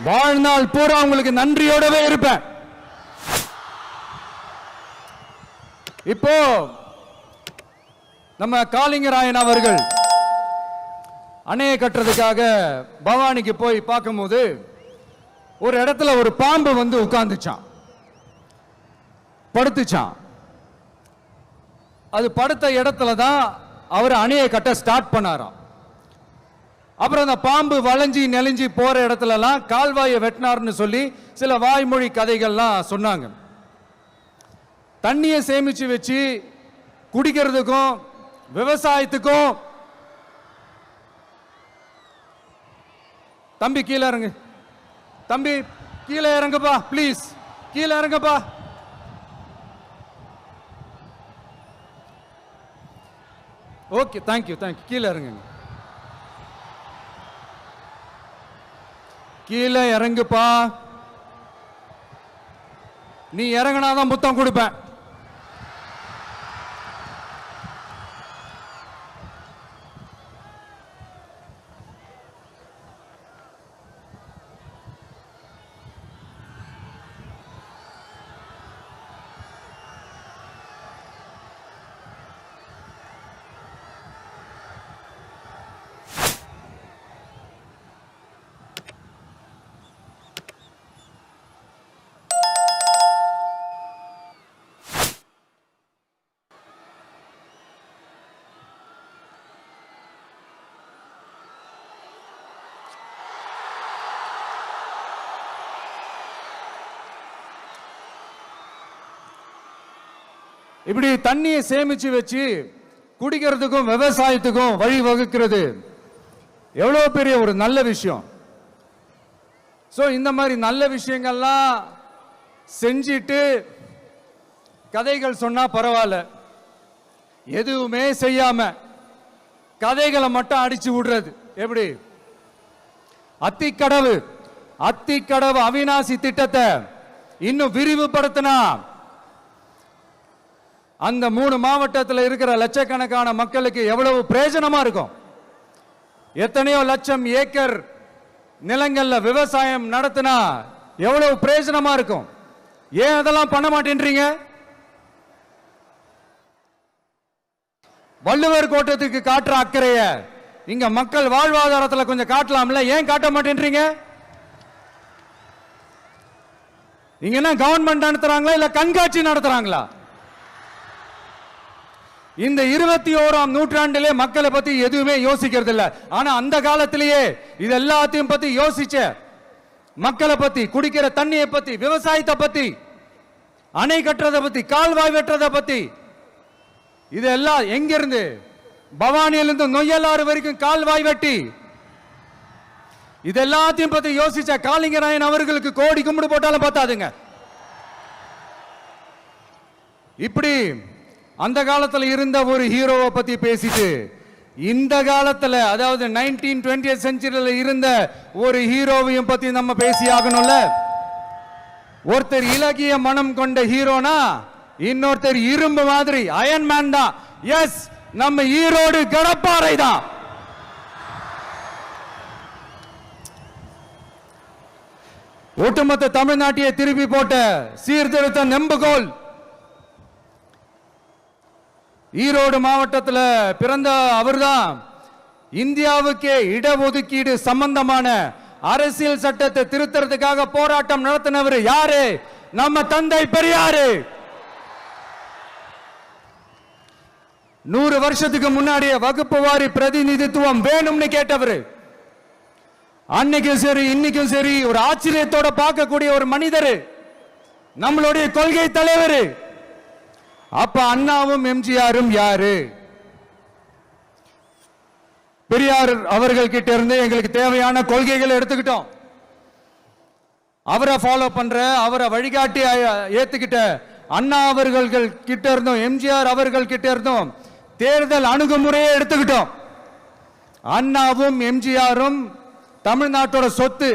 வாழ்நாள் பூரா உங்களுக்கு நன்றியோடவே இருப்பேன். இப்போ நம்ம காளிங்கராயன் அவர்கள் அணையை கட்டுறதுக்காக பவானிக்கு போய் பார்க்கும்போது ஒரு இடத்துல ஒரு பாம்பு வந்து உட்கார்ந்துச்சான், படுத்துச்சான். அது படுத்த இடத்துல தான் அவர் அணையை கட்ட ஸ்டார்ட் பண்ணாராம். அப்புறம் அந்த பாம்பு வளைஞ்சி நெளிஞ்சி போற இடத்துலலாம் கால்வாயை வெட்டினார்னு சொல்லி சில வாய்மொழி கதைகள்லாம் சொன்னாங்க. தண்ணியை சேமிச்சு வச்சு குடிக்கிறதுக்கும் விவசாயத்துக்கும். தம்பி கீழே இறங்கு, தம்பி கீழே இறங்குப்பா, பிளீஸ் கீழே இறங்குப்பா. Okay, thank you thank you. கீழே இறங்குங்க, கீழே இறங்குப்பா. நீ இறங்கினாதான் முத்தம் கொடுப்பேன். இப்படி தண்ணியை சேமிச்சு வச்சு குடிக்கிறதுக்கும் விவசாயத்துக்கும் வழி வகுக்கிறது எவ்வளவு பெரிய ஒரு நல்ல விஷயம். சோ இந்த மாதிரி நல்ல விஷயங்கள்லாம் செஞ்சிட்டு கதைகள் சொன்னா பரவாயில்ல, எதுவுமே செய்யாம கதைகளை மட்டும் அடிச்சு விடுறது எப்படி? அத்திக்கடவு அவிநாசி திட்டத்தை இன்னும் விரிவுபடுத்தினா அந்த 3 மாவட்டத்தில் இருக்கிற லட்சக்கணக்கான மக்களுக்கு எவ்வளவு பிரயோஜனமா இருக்கும். எத்தனையோ லட்சம் ஏக்கர் நிலங்கள்ல விவசாயம் நடத்தினா எவ்வளவு பிரயோஜனமா இருக்கும். ஏன் அதெல்லாம் பண்ண மாட்டேன்றீங்க? வள்ளுவர் கோட்டத்துக்கு காட்டுற அக்கறைய இங்க மக்கள் வாழ்வாதாரத்தில் கொஞ்சம் காட்டலாம்ல, ஏன் காட்ட மாட்டேன்றீங்க? இங்க என்ன கவர்மெண்ட் நடத்துறாங்களா இல்ல கண்காட்சி நடத்துறாங்களா? இந்த 21ஆம் நூற்றாண்டிலே மக்களை பத்தி எதுவுமே யோசிக்கிறது இல்ல. ஆனா அந்த காலத்திலேயே இது எல்லாத்தையும் பத்தி யோசிச்ச, மக்களை பத்தி, குடிக்கிற தண்ணியை பத்தி, விவசாயத்தை பத்தி, அணை கட்டுறதை பத்தி, கால்வாய் வெட்டுறதை பத்தி, இதெல்லாம் எங்கிருந்து? பவானியிலிருந்து நொய்யலாறு வரைக்கும் கால்வாய் வெட்டி இது எல்லாத்தையும் பத்தி யோசிச்ச காளிங்கராயன் அவர்களுக்கு கோடி கும்பிடு போட்டாலும் பார்த்தாதுங்க. இப்படி அந்த காலத்தில் இருந்த ஒரு ஹீரோவை பத்தி பேசிட்டு இந்த காலத்தில், அதாவது 1920th செஞ்சுரியில் இருந்த ஒரு ஹீரோவையும் பத்தி நம்ம பேசி ஆகணும்ல. ஒருத்தர் இலகிய மனம் கொண்ட ஹீரோனா இன்னொருத்தர் இரும்பு மாதிரி அயன் மேன் தான். எஸ், நம்ம ஈரோடு கடப்பாறை தான். ஒட்டுமொத்த தமிழ்நாட்டையே திருப்பி போட்ட சீர்திருத்த நெம்புகோல். ஈரோடு மாவட்டத்தில் பிறந்த அவர்தான் இந்தியாவுக்கே இடஒதுக்கீடு சம்பந்தமான அரசியல் சட்டத்தை திருத்தறதுக்காக போராட்டம் நடத்தினவர் யாரு? நம்ம தந்தை பெரியாரு. 100 வருஷத்துக்கு முன்னாடியே வகுப்பு வாரி பிரதிநிதித்துவம் வேணும்னு கேட்டவர். அன்னைக்கும் சரி இன்னைக்கும் சரி ஒரு ஆச்சரியத்தோட பார்க்கக்கூடிய ஒரு மனிதர், நம்மளுடைய கொள்கை தலைவர். அப்ப அண்ணாவும் எம்ஜிஆரும் யாரு? பெரியார் அவர்கள் கிட்ட இருந்து எங்களுக்கு தேவையான கொள்கைகளை எடுத்துக்கிட்டோம். அவரை ஃபாலோ பண்ற, அவரை வழிகாட்டி ஏத்துக்கிட்ட அண்ணா அவர்கள் கிட்ட இருந்தோம், எம்ஜிஆர் அவர்கள் கிட்ட இருந்தோம் தேர்தல் அணுகுமுறையை எடுத்துக்கிட்டோம். அண்ணாவும் எம்ஜிஆரும் தமிழ்நாட்டோட சொத்து.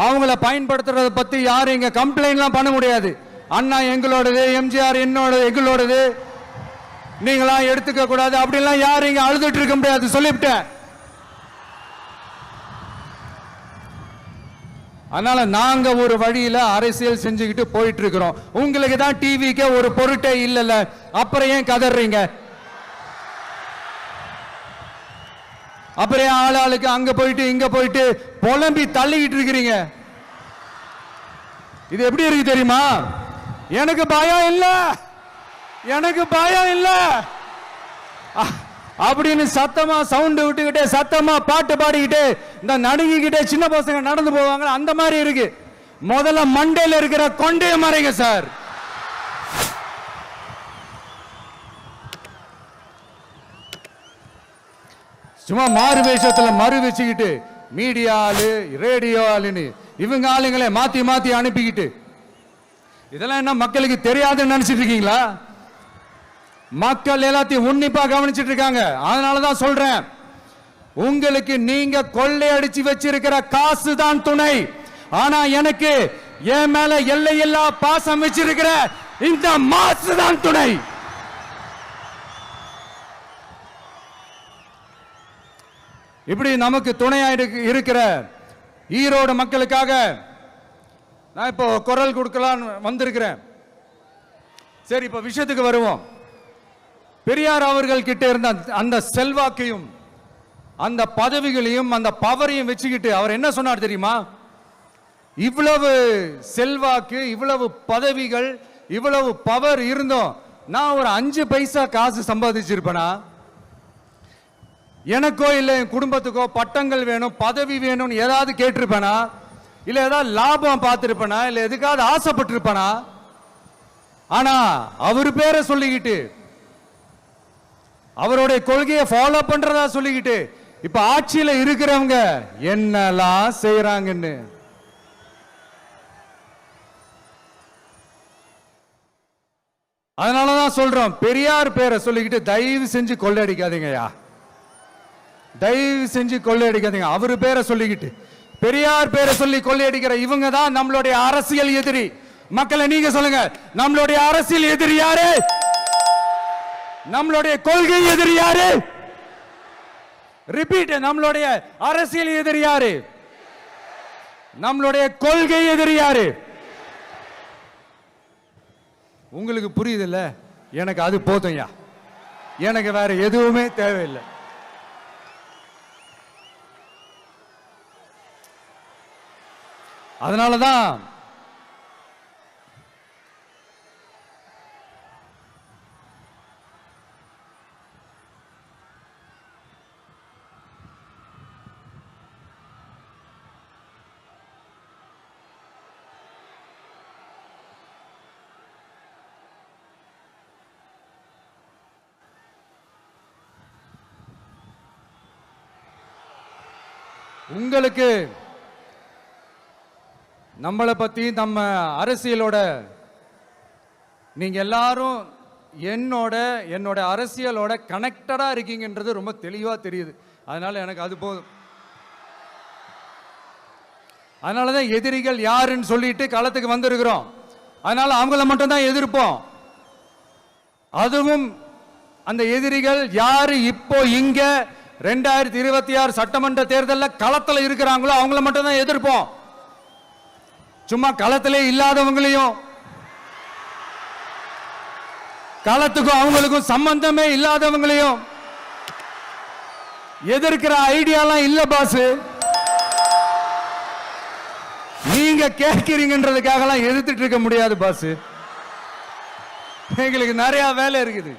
அவங்கள பயன்படுத்துறத பத்தி யாரும் இங்க கம்ப்ளைண்ட்லாம் பண்ண முடியாது. அண்ணா எங்களோடது, எம்ஜிஆர் என்னோடது, எங்களோடது, நீங்களா எடுத்துக்க கூடாது அப்படிலாம் யாரும் இங்க அழுதுட்டு இருக்க முடியாது, சொல்லிவிட்டேன். அதனால நாங்க ஒரு வழியில அரசியல் செஞ்சுக்கிட்டு போயிட்டு இருக்கிறோம். உங்களுக்கு தான் டிவிக்கே ஒரு பொருட்டே இல்லைல்ல, அப்புறம் ஏன் கதறீங்க? அப்புறம் ஆளாளுக்கு அங்க போயிட்டு இங்க போயிட்டு புலம்பி தள்ளிக்கிட்டு இருக்கிறீங்க. இது எப்படி இருக்கு தெரியுமா? எனக்கு பயம் இல்ல, எனக்கு பயம் இல்ல அப்படின்னு சத்தமா சவுண்ட் விட்டுக்கிட்டே சத்தமா பாட்டு பாடிக்கிட்டே இந்த நடுங்கிக்கிட்டே சின்ன பசங்க நடந்து போவாங்க, அந்த மாதிரி இருக்கு. முதல்ல மண்டையில இருக்கிற கொண்டைய மறைங்க சார். சும்மா மாறு வேஷத்துல மறு வச்சுக்கிட்டு மீடியா ஆளு ரேடியோ ஆளுன்னு இவங்க ஆளுங்களே மாத்தி மாத்தி அனுப்பிக்கிட்டு இதெல்லாம் என்ன மக்களுக்கு தெரியாதுன்னு நினைச்சிட்டு இருக்கீங்களா? மக்கள் எல்லாத்தையும் உன்னிப்பா கவனிச்சிட்டு இருக்காங்க. அதனாலதான் சொல்றேன், உங்களுக்கு நீங்க கொள்ளையடிச்சு வச்சிருக்கிற காசு தான் துணை, ஆனா எனக்கு என் மேல எல்லையில்லா பாசம் வச்சிருக்கிற இந்த மாசு தான் துணை. இப்படி நமக்கு துணையா இருக்கிற ஈரோடு மக்களுக்காக நான் இப்போ குரல் கொடுக்கலாம் வந்திருக்கிறேன். சரி, இப்ப விஷயத்துக்கு வருவோம். பெரியார் அவர்கள் கிட்ட இருந்த அந்த செல்வாக்கையும் அந்த பதவிகளையும் அந்த பவரையும் வச்சுக்கிட்டு அவர் என்ன சொன்னார் தெரியுமா? இவ்வளவு செல்வாக்கு, இவ்வளவு பதவிகள், இவ்வளவு பவர் இருந்தோம் நான் ஒரு 5 பைசா காசு சம்பாதிச்சிருப்பேனா? எனக்கோ இல்லை என் குடும்பத்துக்கோ பட்டங்கள் வேணும், பதவி வேணும்னு ஏதாவது கேட்டிருப்பேனா? இல்ல ஏதாவது லாபம் பார்த்திருப்பேனா? இல்ல எதுக்காவது ஆசைப்பட்டிருப்பேனா? ஆனா அவர் பேரை சொல்லிக்கிட்டு அவருடைய கொள்கையை ஃபாலோ பண்றதா சொல்லிக்கிட்டு இப்ப ஆட்சியில இருக்கிறவங்க என்னெல்லாம் செய்யறாங்கன்னு அதனாலதான் சொல்றோம், பெரியார் பேரை சொல்லிக்கிட்டு தயவு செஞ்சு கொள்ளையடிக்காதீங்கயா, தயவு செஞ்சு கொள்ளையடிக்காதீங்க. அவரு பேரை சொல்லிக்கிட்டு பெரியார் பேரை சொல்லி கொள்ளையடிக்கிற இவங்க தான் நம்மளுடைய அரசியல் எதிரி. மக்களை நீங்க சொல்லுங்க, நம்மளுடைய அரசியல் எதிரி யாரு? நம்மளுடைய கொள்கை எதிரி யாரு? ரிப்பீட், நம்மளுடைய அரசியல் எதிரி யாரு? நம்மளுடைய கொள்கை எதிரி யாரு? உங்களுக்கு புரியுதுல்ல? எனக்கு அது போதும்யா, எனக்கு வேற எதுவுமே தேவையில்லை. அதனாலதான் உங்களுக்கு நம்மளை பத்தி நம்ம அரசியலோட நீங்க எல்லாரும் என்னோட அரசியலோட கனெக்டடா இருக்கீங்கன்றது ரொம்ப தெளிவா தெரியுது. அதனால எனக்கு அது போதும். அதனாலதான் எதிரிகள் யாருன்னு சொல்லிட்டு களத்துக்கு வந்திருக்கிறோம். அதனால அவங்கள மட்டும் தான் எதிர்ப்போம். அதுவும் அந்த எதிரிகள் யாரு இப்போ இங்க 2026 சட்டமன்ற தேர்தலில் களத்தில் இருக்கிறாங்களோ அவங்கள மட்டும் தான் எதிர்ப்போம். சும்மா களத்திலே இல்லாதவங்களையும், களத்துக்கும் அவங்களுக்கும் சம்பந்தமே இல்லாதவங்களையும் எதிர்க்கிற ஐடியாலாம் இல்ல பாஸ். நீங்க கேட்கிறீங்கன்றதுக்காக எல்லாம் எதிர்த்துட்டு இருக்க முடியாது பாஸ். எங்களுக்கு நிறைய வேலை இருக்குது.